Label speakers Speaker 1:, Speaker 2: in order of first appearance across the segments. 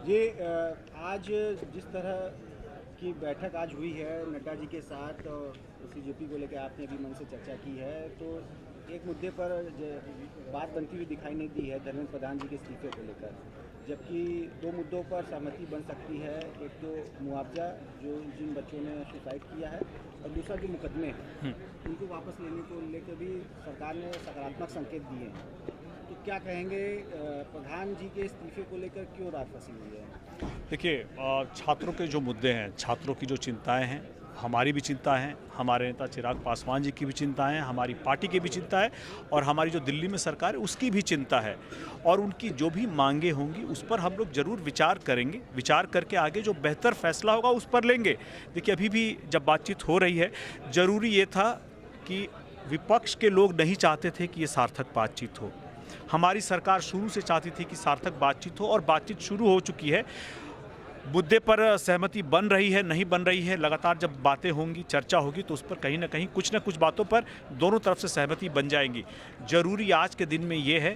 Speaker 1: ये आज जिस तरह की बैठक आज हुई है नड्डा जी के साथ और सीजेपी को लेकर आपने भी मन से चर्चा की है, तो एक मुद्दे पर बात बनती हुई दिखाई नहीं दी है धर्मेंद्र प्रधान जी के इस्तीफे को लेकर, जबकि दो मुद्दों पर सहमति बन सकती है। एक तो मुआवजा जो जिन बच्चों ने सुसाइड किया है, और दूसरा जो मुकदमे हैं उनको वापस लेने को लेकर भी सरकार ने सकारात्मक संकेत दिए हैं। तो क्या कहेंगे प्रधान जी के इस्तीफे को लेकर क्यों रात फंसी हुई है?
Speaker 2: देखिए, छात्रों के जो मुद्दे हैं, छात्रों की जो चिंताएं हैं, हमारी भी चिंता है, हमारे नेता चिराग पासवान जी की भी चिंता है, हमारी पार्टी की भी चिंता है और हमारी जो दिल्ली में सरकार है उसकी भी चिंता है। और उनकी जो भी मांगे होंगी उस पर हम लोग ज़रूर विचार करेंगे, विचार करके आगे जो बेहतर फैसला होगा उस पर लेंगे। देखिए, अभी भी जब बातचीत हो रही है, ज़रूरी ये था कि विपक्ष के लोग नहीं चाहते थे कि ये सार्थक बातचीत हो। हमारी सरकार शुरू से चाहती थी कि सार्थक बातचीत हो और बातचीत शुरू हो चुकी है। मुद्दे पर सहमति बन रही है, नहीं बन रही है, लगातार जब बातें होंगी, चर्चा होगी तो उस पर कहीं ना कहीं कुछ ना कुछ बातों पर दोनों तरफ से सहमति बन जाएंगी। ज़रूरी आज के दिन में ये है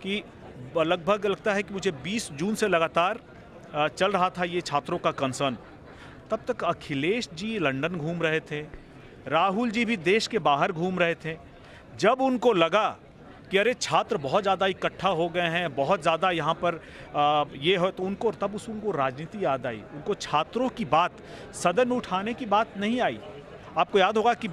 Speaker 2: कि लगभग लगता है कि मुझे 20 जून से लगातार चल रहा था ये छात्रों का कंसर्न। तब तक अखिलेश जी लंदन घूम रहे थे, राहुल जी भी देश के बाहर घूम रहे थे। जब उनको लगा कि अरे छात्र बहुत ज़्यादा इकट्ठा हो गए हैं, बहुत ज़्यादा यहाँ पर ये हो, तो उनको उनको राजनीति याद आई। उनको छात्रों की बात सदन में उठाने की बात नहीं आई। आपको याद होगा कि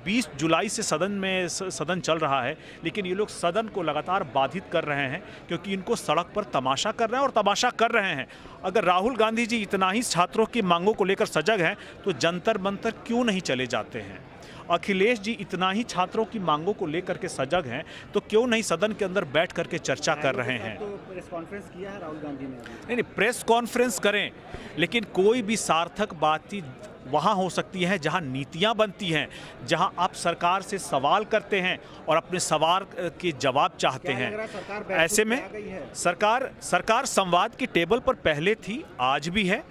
Speaker 2: 20 जुलाई से सदन चल रहा है, लेकिन ये लोग सदन को लगातार बाधित कर रहे हैं क्योंकि इनको सड़क पर तमाशा कर रहे हैं और तमाशा कर रहे हैं। अगर राहुल गांधी जी इतना ही छात्रों की मांगों को लेकर सजग हैं तो जंतर मंतर क्यों नहीं चले जाते हैं? अखिलेश जी इतना ही छात्रों की मांगों को लेकर के सजग हैं तो क्यों नहीं सदन के अंदर बैठ करके चर्चा कर रहे हैं?
Speaker 1: तो प्रेस कॉन्फ्रेंस किया है राहुल गांधी ने?
Speaker 2: नहीं, प्रेस कॉन्फ्रेंस करें, लेकिन कोई भी सार्थक बातचीत वहाँ हो सकती है जहाँ नीतियाँ बनती हैं, जहाँ आप सरकार से सवाल करते हैं और अपने सवाल के जवाब चाहते हैं। ऐसे में सरकार संवाद की टेबल पर पहले थी, आज भी है।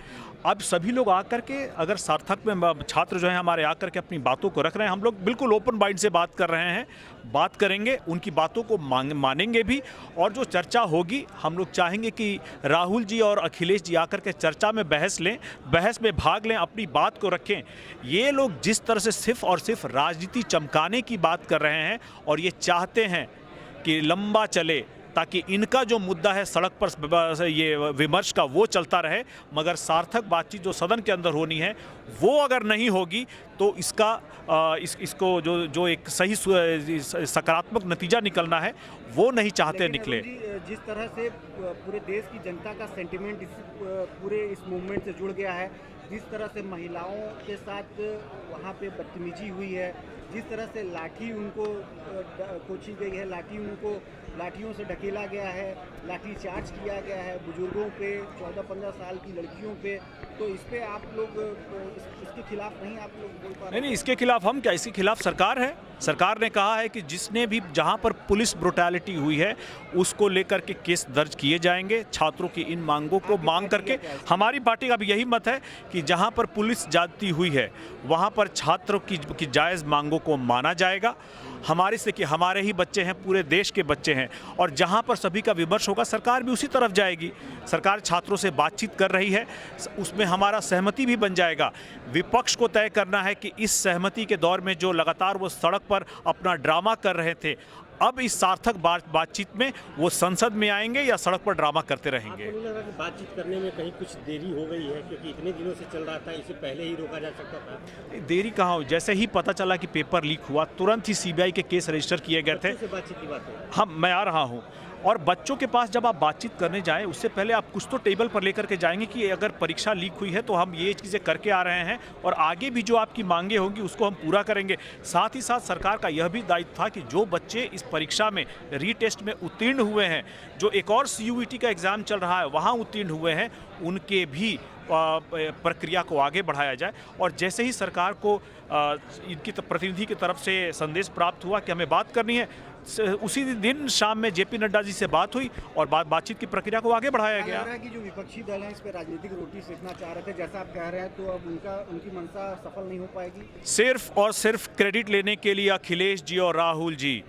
Speaker 2: अब सभी लोग आकर के अगर सार्थक में छात्र जो हैं हमारे आकर के अपनी बातों को रख रहे हैं, हम लोग बिल्कुल ओपन माइंड से बात कर रहे हैं, बात करेंगे, उनकी बातों को मानेंगे भी। और जो चर्चा होगी, हम लोग चाहेंगे कि राहुल जी और अखिलेश जी आकर के चर्चा में बहस लें, बहस में भाग लें, अपनी बात को रखें। ये लोग जिस तरह से सिर्फ और सिर्फ राजनीति चमकाने की बात कर रहे हैं और ये चाहते हैं कि लंबा चले ताकि इनका जो मुद्दा है सड़क पर ये विमर्श का वो चलता रहे, मगर सार्थक बातचीत जो सदन के अंदर होनी है वो अगर नहीं होगी तो इसको जो एक सही सकारात्मक नतीजा निकलना है वो नहीं चाहते निकले।
Speaker 1: जिस तरह से पूरे देश की जनता का सेंटिमेंट पूरे इस मूवमेंट से जुड़ गया है, जिस तरह से महिलाओं के साथ वहाँ पे बदतमीजी हुई है, जिस तरह से लाठी उनको कोची गई है, लाठियों से ढकेला गया है, लाठी चार्ज किया गया है बुजुर्गों पे, 14-15 साल की लड़कियों पे, तो इस पे आप लोग इसके खिलाफ नहीं आप लोग बोल पा रहे?
Speaker 2: नहीं, इसके खिलाफ हम क्या, इसके खिलाफ सरकार है। सरकार ने कहा है कि जिसने भी जहां पर पुलिस ब्रुटैलिटी हुई है उसको लेकर के केस दर्ज किए जाएंगे। छात्रों की इन मांगों को मांग करके हमारी पार्टी का भी यही मत है कि जहां पर पुलिस ज्यादती हुई है वहां पर छात्रों की जायज़ मांगों को माना जाएगा। हमारे से कि हमारे ही बच्चे हैं, पूरे देश के बच्चे हैं, और जहां पर सभी का विमर्श होगा सरकार भी उसी तरफ जाएगी। सरकार छात्रों से बातचीत कर रही है, उसमें हमारा सहमति भी बन जाएगा। विपक्ष को तय करना है कि इस सहमति के दौर में जो लगातार वो सड़क पर अपना ड्रामा कर रहे थे, अब इस सार्थक बातचीत में वो संसद में आएंगे या सड़क पर ड्रामा करते रहेंगे?
Speaker 1: आपको नहीं लगा कि बातचीत करने में कहीं कुछ देरी हो गई है, क्योंकि इतने दिनों से चल रहा था, इसे पहले ही रोका जा सकता था?
Speaker 2: देरी कहाँ हो, जैसे ही पता चला कि पेपर लीक हुआ तुरंत ही सीबीआई के केस रजिस्टर किए गए थे।
Speaker 1: बातचीत की बात है।
Speaker 2: हम मैं आ रहा हूँ, और बच्चों के पास जब आप बातचीत करने जाएं उससे पहले आप कुछ तो टेबल पर लेकर के जाएंगे कि अगर परीक्षा लीक हुई है तो हम ये चीज़ें करके आ रहे हैं और आगे भी जो आपकी मांगे होंगी उसको हम पूरा करेंगे। साथ ही साथ सरकार का यह भी दायित्व था कि जो बच्चे इस परीक्षा में रीटेस्ट में उत्तीर्ण हुए हैं, जो एक और CUET का एग्ज़ाम चल रहा है वहाँ उत्तीर्ण हुए हैं, उनके भी प्रक्रिया को आगे बढ़ाया जाए। और जैसे ही सरकार को इनकी प्रतिनिधि की तरफ से संदेश प्राप्त हुआ कि हमें बात करनी है, उसी दिन शाम में JP नड्डा जी से बात हुई और बातचीत की प्रक्रिया को आगे बढ़ाया गया।
Speaker 1: लग रहा है कि जो विपक्षी दल है इस पे राजनीतिक रोटी सेकना चाह रहे थे, जैसा आप कह रहे हैं, तो अब उनकी मंशा सफल नहीं हो पाएगी।
Speaker 2: सिर्फ और सिर्फ क्रेडिट लेने के लिए अखिलेश जी और राहुल जी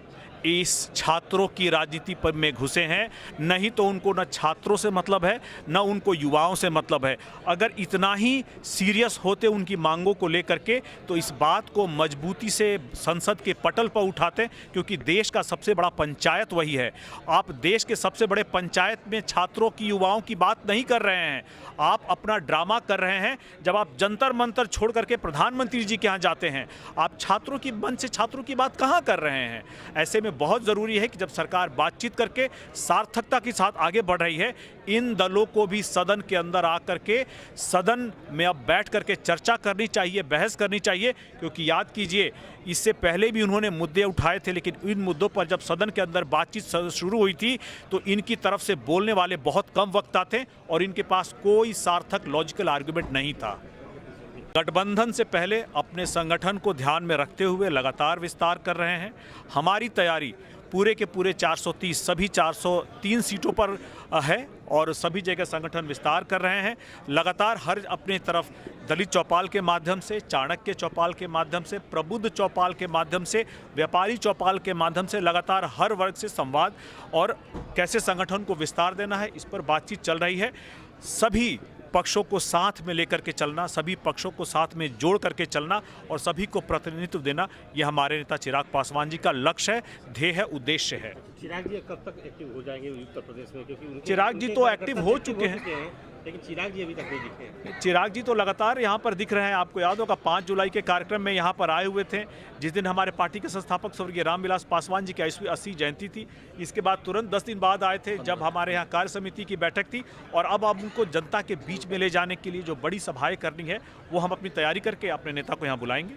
Speaker 2: इस छात्रों की राजनीति पर में घुसे हैं। नहीं तो उनको न छात्रों से मतलब है, न उनको युवाओं से मतलब है। अगर इतना ही सीरियस होते उनकी मांगों को लेकर के, तो इस बात को मजबूती से संसद के पटल पर उठाते, क्योंकि देश का सबसे बड़ा पंचायत वही है। आप देश के सबसे बड़े पंचायत में छात्रों की, युवाओं की बात नहीं कर रहे हैं। आप अपना ड्रामा कर रहे हैं। जब आप जंतर मंतर छोड़ करके प्रधानमंत्री जी के यहाँ जाते हैं, आप छात्रों की मन से छात्रों की बात कहाँ कर रहे हैं? ऐसे में बहुत ज़रूरी है कि जब सरकार बातचीत करके सार्थकता के साथ आगे बढ़ रही है, इन दलों को भी सदन के अंदर आकर के, सदन में अब बैठ करके चर्चा करनी चाहिए, बहस करनी चाहिए। क्योंकि याद कीजिए, इससे पहले भी उन्होंने मुद्दे उठाए थे, लेकिन इन मुद्दों पर जब सदन के अंदर बातचीत शुरू हुई थी तो इनकी तरफ से बोलने वाले बहुत कम वक्ता थे और इनके पास कोई सार्थक लॉजिकल आर्गुमेंट नहीं था। गठबंधन से पहले अपने संगठन को ध्यान में रखते हुए लगातार विस्तार कर रहे हैं। हमारी तैयारी पूरे के पूरे 430 सभी 403 सीटों पर है और सभी जगह संगठन विस्तार कर रहे हैं। लगातार हर अपने तरफ दलित चौपाल के माध्यम से, चाणक्य चौपाल के माध्यम से, प्रबुद्ध चौपाल के माध्यम से, व्यापारी चौपाल के माध्यम से लगातार हर वर्ग से संवाद और कैसे संगठन को विस्तार देना है, इस पर बातचीत चल रही है। सभी पक्षों को साथ में लेकर के चलना, सभी पक्षों को साथ में जोड़ करके चलना और सभी को प्रतिनिधित्व देना, ये हमारे नेता चिराग पासवान जी का लक्ष्य है, ध्येय है, उद्देश्य है।
Speaker 3: चिराग जी कब तक एक्टिव हो जाएंगे उत्तर प्रदेश में? क्योंकि
Speaker 2: चिराग जी तो एक्टिव हो चुके हैं,
Speaker 3: लेकिन चिराग जी अभी तक नहीं दिखे।
Speaker 2: चिराग जी तो लगातार यहाँ पर दिख रहे हैं। आपको याद होगा 5 जुलाई के कार्यक्रम में यहाँ पर आए हुए थे, जिस दिन हमारे पार्टी के संस्थापक स्वर्गीय रामविलास पासवान जी की 80वीं जयंती थी। इसके बाद तुरंत 10 दिन बाद आए थे, जब हमारे यहाँ कार्य समिति की बैठक थी। और अब उनको जनता के बीच में ले जाने के लिए जो बड़ी सभाएं करनी है, वो हम अपनी तैयारी करके अपने नेता को यहाँ बुलाएंगे।